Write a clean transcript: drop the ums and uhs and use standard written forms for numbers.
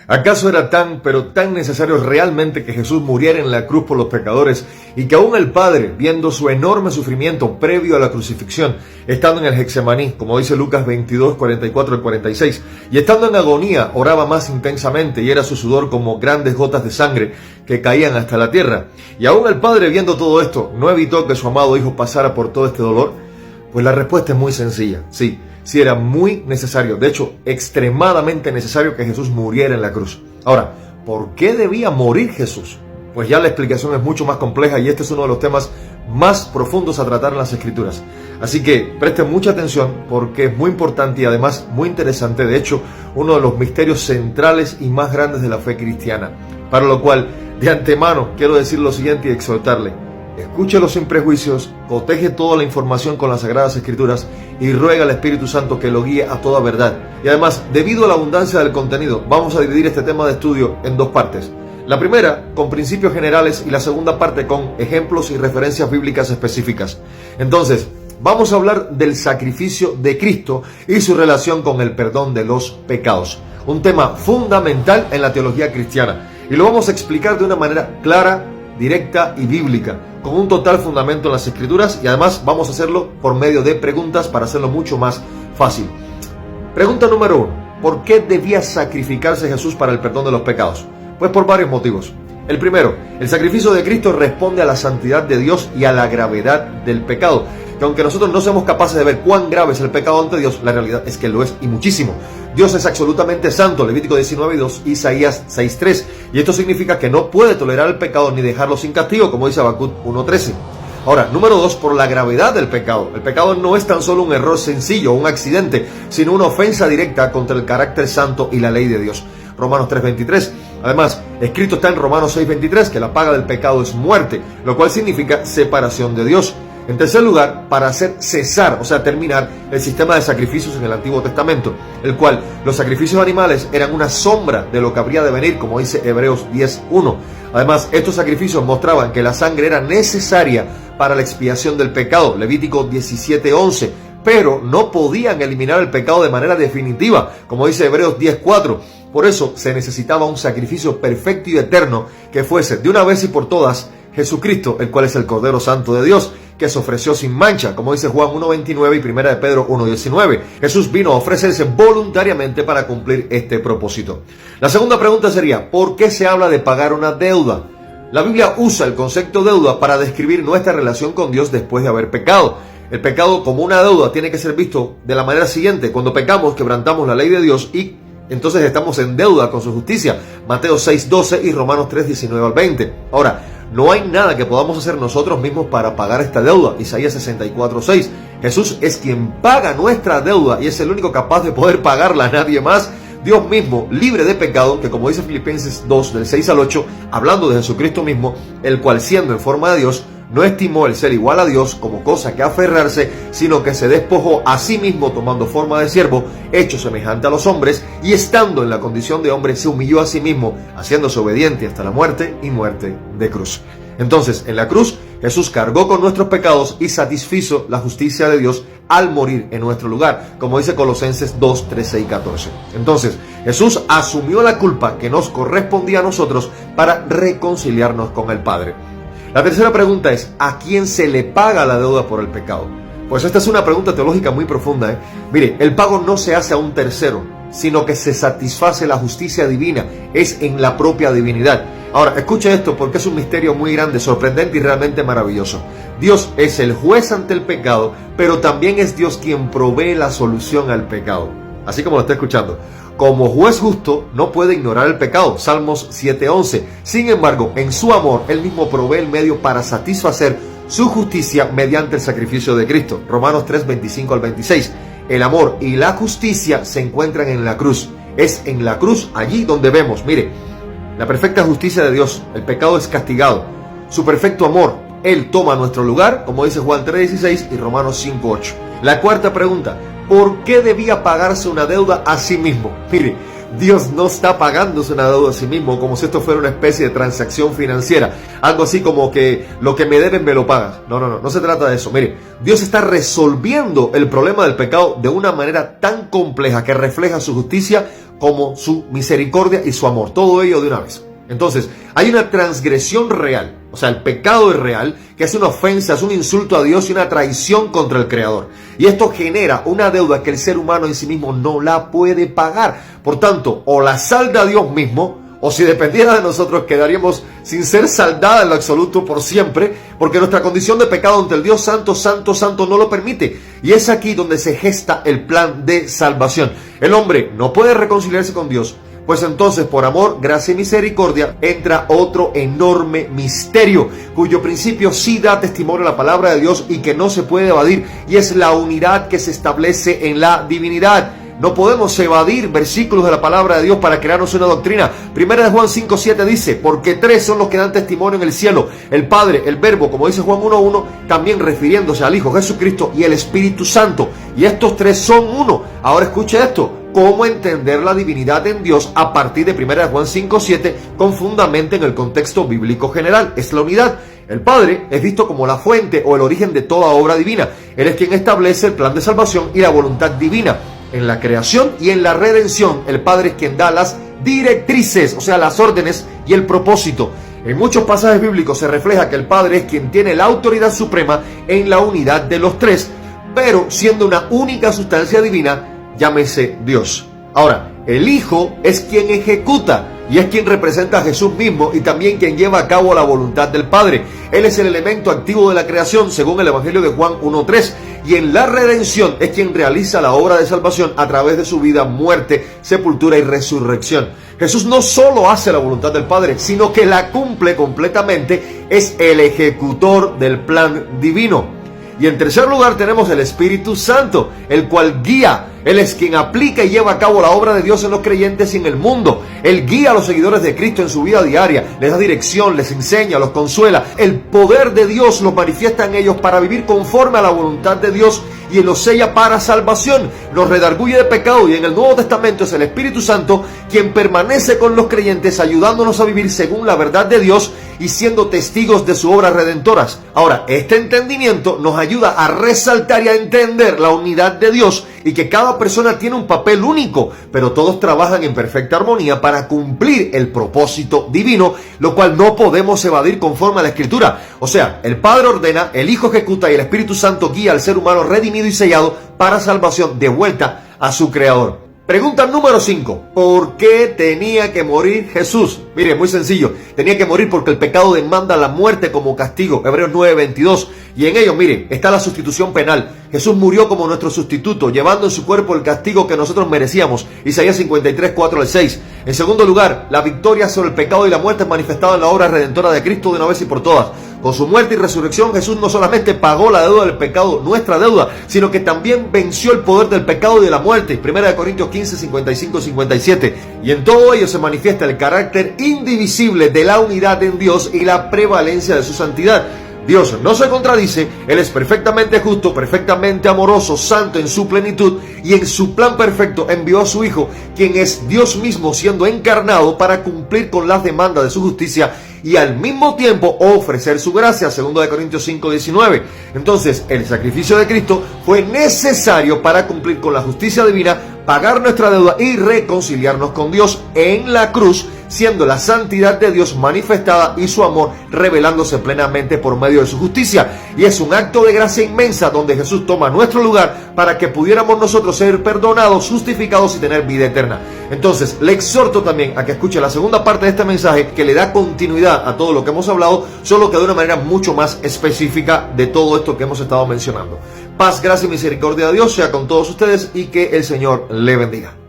¿Acaso era tan, pero tan necesario realmente que Jesús muriera en la cruz por los pecadores y que aún el Padre, viendo su enorme sufrimiento previo a la crucifixión, estando en el Getsemaní, como dice Lucas 22, 44 al 46, y estando en agonía, oraba más intensamente y era su sudor como grandes gotas de sangre que caían hasta la tierra? Y aún el Padre, viendo todo esto, ¿no evitó que su amado Hijo pasara por todo este dolor? Pues la respuesta es muy sencilla, sí. Sí, era muy necesario, de hecho, extremadamente necesario que Jesús muriera en la cruz. Ahora, ¿por qué debía morir Jesús? Pues ya la explicación es mucho más compleja y este es uno de los temas más profundos a tratar en las Escrituras. Así que presten mucha atención porque es muy importante y además muy interesante, de hecho, uno de los misterios centrales y más grandes de la fe cristiana. Para lo cual, de antemano, quiero decir lo siguiente y exhortarle. Escúchelo sin prejuicios, coteje toda la información con las Sagradas Escrituras y ruega al Espíritu Santo que lo guíe a toda verdad. Y además, debido a la abundancia del contenido, vamos a dividir este tema de estudio en dos partes. La primera, con principios generales, y la segunda parte con ejemplos y referencias bíblicas específicas. Entonces, vamos a hablar del sacrificio de Cristo y su relación con el perdón de los pecados. Un tema fundamental en la teología cristiana. Y lo vamos a explicar de una manera clara, directa y bíblica, con un total fundamento en las Escrituras, y además vamos a hacerlo por medio de preguntas para hacerlo mucho más fácil. Pregunta número 1. ¿Por qué debía sacrificarse Jesús para el perdón de los pecados? Pues por varios motivos. El primero, el sacrificio de Cristo responde a la santidad de Dios y a la gravedad del pecado. Que aunque nosotros no seamos capaces de ver cuán grave es el pecado ante Dios, la realidad es que lo es y muchísimo. Dios es absolutamente santo, Levítico 19:2, Isaías 6:3. Y esto significa que no puede tolerar el pecado ni dejarlo sin castigo, como dice Habacuc 1:13. Ahora, número 2, por la gravedad del pecado. El pecado no es tan solo un error sencillo, un accidente, sino una ofensa directa contra el carácter santo y la ley de Dios. Romanos 3:23. Además, escrito está en Romanos 6:23 que la paga del pecado es muerte, lo cual significa separación de Dios. En tercer lugar, para hacer cesar, o sea, terminar el sistema de sacrificios en el Antiguo Testamento, el cual los sacrificios animales eran una sombra de lo que habría de venir, como dice Hebreos 10:1. Además, estos sacrificios mostraban que la sangre era necesaria para la expiación del pecado, Levítico 17:11, pero no podían eliminar el pecado de manera definitiva, como dice Hebreos 10:4. Por eso se necesitaba un sacrificio perfecto y eterno que fuese de una vez y por todas Jesucristo, el cual es el Cordero Santo de Dios, que se ofreció sin mancha, como dice Juan 1:29 y 1 de Pedro 1:19. Jesús vino a ofrecerse voluntariamente para cumplir este propósito. La segunda pregunta sería, ¿por qué se habla de pagar una deuda? La Biblia usa el concepto deuda para describir nuestra relación con Dios después de haber pecado. El pecado como una deuda tiene que ser visto de la manera siguiente. Cuando pecamos, quebrantamos la ley de Dios y entonces estamos en deuda con su justicia. Mateo 6:12 y Romanos 3:19 al 20. Ahora, no hay nada que podamos hacer nosotros mismos para pagar esta deuda. Isaías 64:6. Jesús es quien paga nuestra deuda y es el único capaz de poder pagarla a nadie más. Dios mismo, libre de pecado, que como dice Filipenses 2, del 6 al 8, hablando de Jesucristo mismo, el cual siendo en forma de Dios, no estimó el ser igual a Dios como cosa que aferrarse, sino que se despojó a sí mismo tomando forma de siervo, hecho semejante a los hombres, y estando en la condición de hombre, se humilló a sí mismo, haciéndose obediente hasta la muerte y muerte de cruz. Entonces, en la cruz, Jesús cargó con nuestros pecados y satisfizo la justicia de Dios al morir en nuestro lugar, como dice Colosenses 2, 13 y 14. Entonces, Jesús asumió la culpa que nos correspondía a nosotros para reconciliarnos con el Padre. La tercera pregunta es, ¿a quién se le paga la deuda por el pecado? Pues esta es una pregunta teológica muy profunda. Mire, el pago no se hace a un tercero, sino que se satisface la justicia divina, es en la propia divinidad. Ahora, escuche esto porque es un misterio muy grande, sorprendente y realmente maravilloso. Dios es el juez ante el pecado, pero también es Dios quien provee la solución al pecado. Así como lo está escuchando. Como juez justo, no puede ignorar el pecado. Salmos 7:11. Sin embargo, en su amor, Él mismo provee el medio para satisfacer su justicia mediante el sacrificio de Cristo. Romanos 3, 25 al 26. El amor y la justicia se encuentran en la cruz. Es en la cruz allí donde vemos, mire, la perfecta justicia de Dios. El pecado es castigado. Su perfecto amor, Él toma nuestro lugar, como dice Juan 3:16 y Romanos 5:8. La cuarta pregunta, ¿por qué debía pagarse una deuda a sí mismo? Mire, Dios no está pagándose una deuda a sí mismo como si esto fuera una especie de transacción financiera. Algo así como que lo que me deben me lo pagas. No se trata de eso. Mire, Dios está resolviendo el problema del pecado de una manera tan compleja que refleja su justicia como su misericordia y su amor. Todo ello de una vez. Entonces, hay una transgresión real, o sea, el pecado es real, que es una ofensa, es un insulto a Dios y una traición contra el Creador. Y esto genera una deuda que el ser humano en sí mismo no la puede pagar. Por tanto, o la salda Dios mismo, o si dependiera de nosotros, quedaríamos sin ser saldada en lo absoluto por siempre, porque nuestra condición de pecado ante el Dios Santo, Santo, Santo no lo permite. Y es aquí donde se gesta el plan de salvación. El hombre no puede reconciliarse con Dios, pues entonces por amor, gracia y misericordia entra otro enorme misterio, cuyo principio sí da testimonio a la palabra de Dios y que no se puede evadir, y es la unidad que se establece en la divinidad. No podemos evadir versículos de la palabra de Dios para crearnos una doctrina. Primera de Juan 5:7 dice, porque tres son los que dan testimonio en el cielo, el Padre, el Verbo, como dice Juan 1:1, también refiriéndose al Hijo Jesucristo, y el Espíritu Santo. Y estos tres son uno. Ahora escuche esto. ¿Cómo entender la divinidad en Dios a partir de 1 Juan 5:7 con fundamento en el contexto bíblico general? Es la unidad. El Padre es visto como la fuente o el origen de toda obra divina. Él es quien establece el plan de salvación y la voluntad divina. En la creación y en la redención, el Padre es quien da las directrices, o sea, las órdenes y el propósito. En muchos pasajes bíblicos se refleja que el Padre es quien tiene la autoridad suprema en la unidad de los tres, pero siendo una única sustancia divina, llámese Dios. Ahora, el Hijo es quien ejecuta y es quien representa a Jesús mismo y también quien lleva a cabo la voluntad del Padre. Él es el elemento activo de la creación según el Evangelio de Juan 1:3 y en la redención es quien realiza la obra de salvación a través de su vida, muerte, sepultura y resurrección. Jesús no solo hace la voluntad del Padre, sino que la cumple completamente, es el ejecutor del plan divino. Y en tercer lugar tenemos el Espíritu Santo, el cual guía. Él es quien aplica y lleva a cabo la obra de Dios en los creyentes y en el mundo. Él guía a los seguidores de Cristo en su vida diaria, les da dirección, les enseña, los consuela. El poder de Dios los manifiesta en ellos para vivir conforme a la voluntad de Dios y los sella para salvación. Los redarguye de pecado y en el Nuevo Testamento es el Espíritu Santo quien permanece con los creyentes ayudándonos a vivir según la verdad de Dios y siendo testigos de sus obras redentoras. Ahora, este entendimiento nos ayuda a resaltar y a entender la unidad de Dios y que cada persona tiene un papel único, pero todos trabajan en perfecta armonía para cumplir el propósito divino, lo cual no podemos evadir conforme a la Escritura. O sea, el Padre ordena, el Hijo ejecuta y el Espíritu Santo guía al ser humano redimido y sellado para salvación de vuelta a su Creador. Pregunta número 5. ¿Por qué tenía que morir Jesús? Mire, muy sencillo. Tenía que morir porque el pecado demanda la muerte como castigo. Hebreos 9:22. Y en ello, mire, está la sustitución penal. Jesús murió como nuestro sustituto, llevando en su cuerpo el castigo que nosotros merecíamos. Isaías 53:4-6. En segundo lugar, la victoria sobre el pecado y la muerte es manifestada en la obra redentora de Cristo de una vez y por todas. Con su muerte y resurrección, Jesús no solamente pagó la deuda del pecado, nuestra deuda, sino que también venció el poder del pecado y de la muerte. 1 Corintios 15:55-57. Y en todo ello se manifiesta el carácter indivisible de la unidad en Dios y la prevalencia de su santidad. Dios no se contradice, Él es perfectamente justo, perfectamente amoroso, santo en su plenitud, y en su plan perfecto envió a su Hijo, quien es Dios mismo siendo encarnado para cumplir con las demandas de su justicia y al mismo tiempo ofrecer su gracia, 2 Corintios 5:19. Entonces, el sacrificio de Cristo fue necesario para cumplir con la justicia divina, pagar nuestra deuda y reconciliarnos con Dios en la cruz, siendo la santidad de Dios manifestada y su amor revelándose plenamente por medio de su justicia. Y es un acto de gracia inmensa donde Jesús toma nuestro lugar para que pudiéramos nosotros ser perdonados, justificados y tener vida eterna. Entonces, le exhorto también a que escuche la segunda parte de este mensaje que le da continuidad a todo lo que hemos hablado, solo que de una manera mucho más específica de todo esto que hemos estado mencionando. Paz, gracia y misericordia de Dios sea con todos ustedes y que el Señor le bendiga.